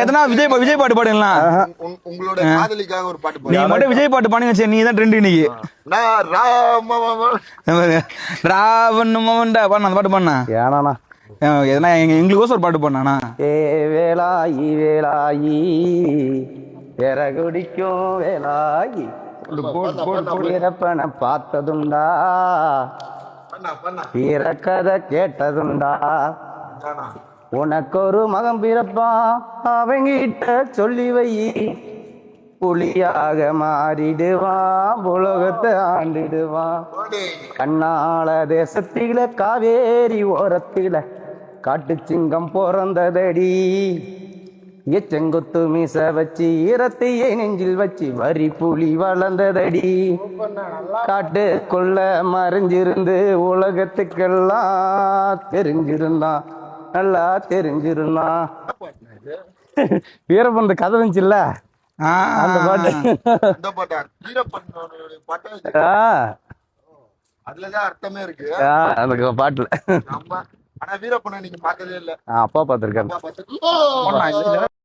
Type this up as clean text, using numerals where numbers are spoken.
எதனா விஜய் பாட்டு பாடுங்களா? உங்களோட காதலிக்காக ஒரு பாட்டு நீங்க மட்டும் விஜய் பாட்டு பாடுங்க. சரி, நீ தான் ட்ரெண்ட் இன்னைக்கு. ராவன் மவன்டா பாடு, அந்த பாட்டு பாடுனா ஏனாண்ணா எதனா எங்களுக்கோசம் ஒரு பாட்டு பாடுனாண்ணா. ஏ வேலாயி வேலாயி பெற குடிக்கும் வேலாயி வீரப்பனை பார்த்ததுண்டா, வீரக்கதை கேட்டதுண்டா, உனக்கு ஒரு மகன் பிறப்பான் அவங்கிட்ட சொல்லி வை, புலியாக மாறிடுவான் உலகத்தை ஆண்டிடுவான். கண்ணாள தேசத்தில காவேரி ஓரத்தில காட்டு சிங்கம் பிறந்ததடி, செங்குத்து மீச வச்சு ஈரத்தையே நெஞ்சில் வச்சு வரி புலி வளர்ந்ததடி. காட்டுக்குள்ள மறைஞ்சிருந்து உலகத்துக்கெல்லாம் தெரிஞ்சிருந்தான், நல்லா தெரிஞ்சிருந்தான். வீரப்பன் கதை வந்துச்சுல்ல அந்த பாட்டு. அதுலதான் அர்த்தமே இருக்கு அந்த பாட்டுல. ஆனா வீரப்பனை நீங்க பார்த்ததே இல்ல. அப்பா பார்த்திருக்கேன்.